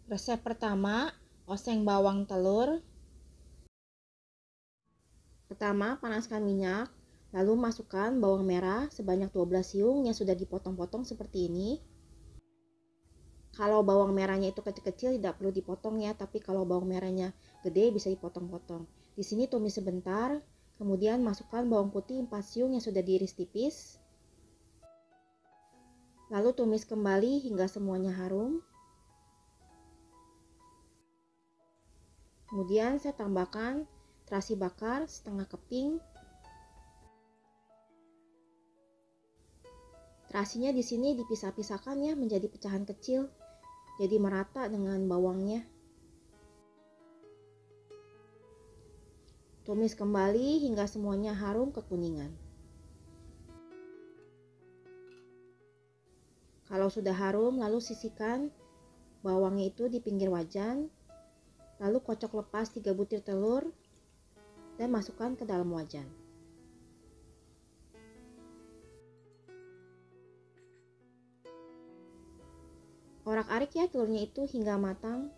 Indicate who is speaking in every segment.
Speaker 1: Resep pertama, oseng bawang telur. Pertama, panaskan minyak, lalu masukkan bawang merah sebanyak 12 siung yang sudah dipotong-potong seperti ini. Kalau bawang merahnya itu kecil-kecil tidak perlu dipotong ya, tapi kalau bawang merahnya gede bisa dipotong-potong. Di sini tumis sebentar, kemudian masukkan bawang putih 4 siung yang sudah diiris tipis. Lalu tumis kembali hingga semuanya harum. Kemudian saya tambahkan terasi bakar setengah keping. Terasinya di sini dipisah-pisahkan ya menjadi pecahan kecil, jadi merata dengan bawangnya. Tumis kembali hingga semuanya harum kekuningan. Kalau sudah harum, lalu sisihkan bawangnya itu di pinggir wajan. Lalu kocok lepas 3 butir telur dan masukkan ke dalam wajan. Orak-arik ya telurnya itu hingga matang.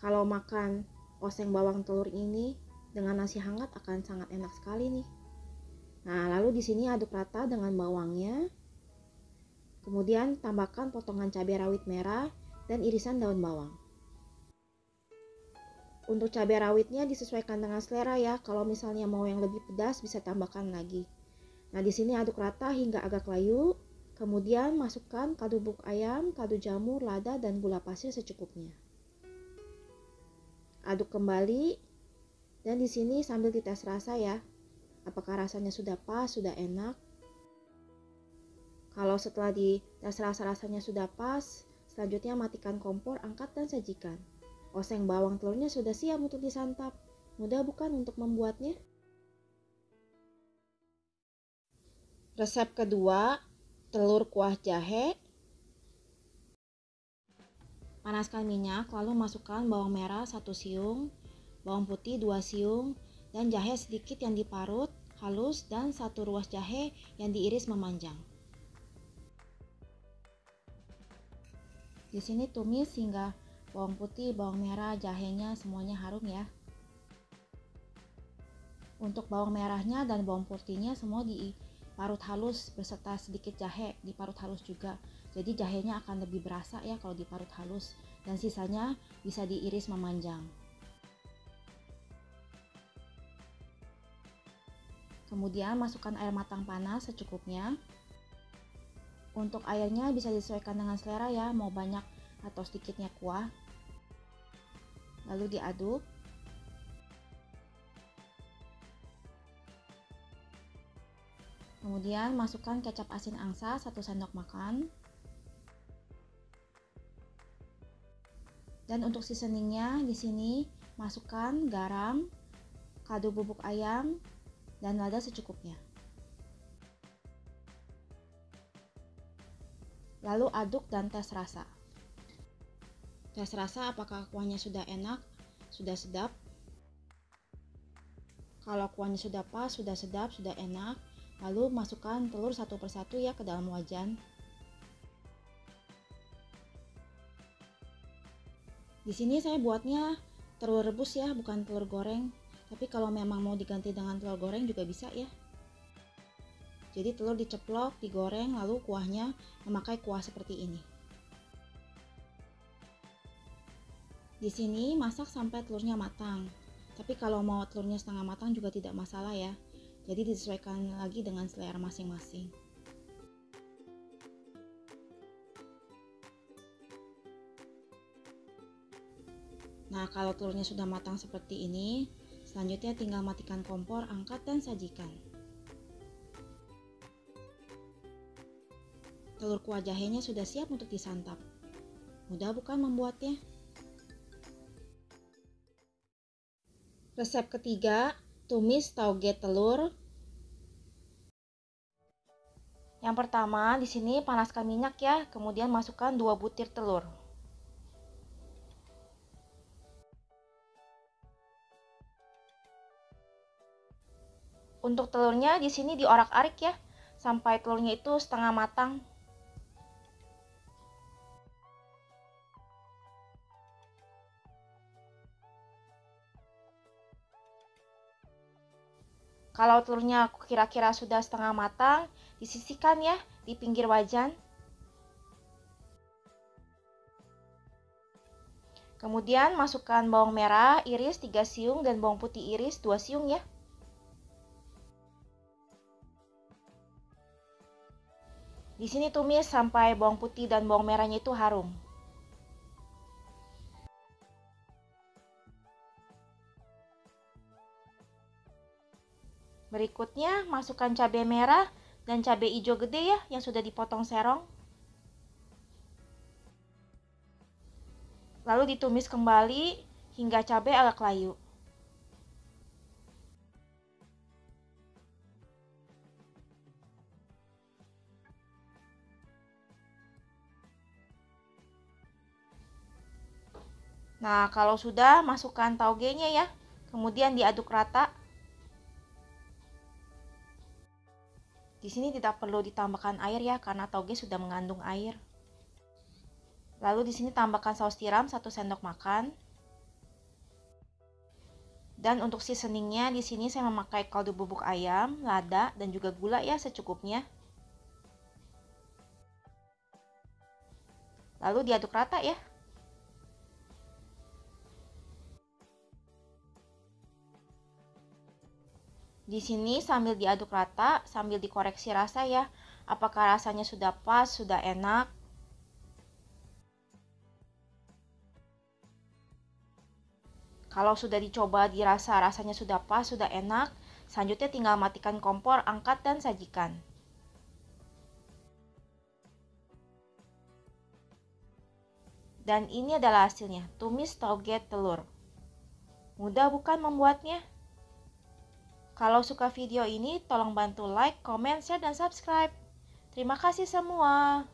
Speaker 1: Kalau makan oseng bawang telur ini dengan nasi hangat akan sangat enak sekali nih. Nah, lalu di sini aduk rata dengan bawangnya. Kemudian tambahkan potongan cabai rawit merah dan irisan daun bawang. Untuk cabai rawitnya disesuaikan dengan selera ya. Kalau misalnya mau yang lebih pedas bisa tambahkan lagi. Nah, di sini aduk rata hingga agak layu. Kemudian masukkan kaldu bubuk ayam, kaldu jamur, lada, dan gula pasir secukupnya. Aduk kembali. Dan di sini sambil dites rasa ya. Apakah rasanya sudah pas, sudah enak. Kalau setelah dites rasanya sudah pas, selanjutnya matikan kompor, angkat dan sajikan. Oseng bawang telurnya sudah siap untuk disantap. Mudah bukan untuk membuatnya? Resep kedua, telur kuah jahe. Panaskan minyak, lalu masukkan bawang merah 1 siung, bawang putih 2 siung, dan jahe sedikit yang diparut halus dan 1 ruas jahe yang diiris memanjang. Di sini tumis hingga bawang putih, bawang merah, jahenya semuanya harum ya. Untuk bawang merahnya dan bawang putihnya semua diparut halus beserta sedikit jahe diparut halus juga. Jadi jahenya akan lebih berasa ya kalau diparut halus, dan sisanya bisa diiris memanjang. Kemudian masukkan air matang panas secukupnya. Untuk airnya bisa disesuaikan dengan selera ya, mau banyak atau sedikitnya kuah. Lalu diaduk. Kemudian masukkan kecap asin angsa 1 sendok makan. Dan untuk seasoningnya di sini masukkan garam, kaldu bubuk ayam, dan lada secukupnya. Lalu aduk dan tes rasa. Tes rasa apakah kuahnya sudah enak, sudah sedap. Kalau kuahnya sudah pas, sudah sedap, sudah enak, lalu masukkan telur satu persatu ya ke dalam wajan. Di sini saya buatnya telur rebus ya, bukan telur goreng. Tapi kalau memang mau diganti dengan telur goreng juga bisa ya. Jadi telur diceplok, digoreng, lalu kuahnya memakai kuah seperti ini. Di sini masak sampai telurnya matang. Tapi kalau mau telurnya setengah matang juga tidak masalah ya. Jadi disesuaikan lagi dengan selera masing-masing. Nah, kalau telurnya sudah matang seperti ini, selanjutnya tinggal matikan kompor, angkat dan sajikan. Telur kuah jahenya sudah siap untuk disantap. Mudah bukan membuatnya? Resep ketiga, tumis tauge telur. Yang pertama, di sini panaskan minyak ya, kemudian masukkan 2 butir telur. Untuk telurnya di sini diorak-arik ya, sampai telurnya itu setengah matang. Kalau telurnya kira-kira sudah setengah matang, disisihkan ya di pinggir wajan. Kemudian masukkan bawang merah iris 3 siung dan bawang putih iris 2 siung ya. Di sini tumis sampai bawang putih dan bawang merahnya itu harum. Berikutnya, masukkan cabai merah dan cabai hijau gede ya yang sudah dipotong serong. Lalu ditumis kembali hingga cabai agak layu. Nah, kalau sudah, masukkan taugenya ya. Kemudian diaduk rata. Di sini tidak perlu ditambahkan air ya, karena tauge sudah mengandung air. Lalu di sini tambahkan saus tiram 1 sendok makan. Dan untuk seasoningnya di sini saya memakai kaldu bubuk ayam, lada, dan juga gula ya secukupnya. Lalu diaduk rata ya. Di sini sambil diaduk rata, sambil dikoreksi rasa ya. Apakah rasanya sudah pas, sudah enak. Kalau sudah dicoba dirasa rasanya sudah pas, sudah enak, selanjutnya tinggal matikan kompor, angkat dan sajikan. Dan ini adalah hasilnya, tumis tauge telur. Mudah bukan membuatnya? Kalau suka video ini, tolong bantu like, comment, share, dan subscribe. Terima kasih semua.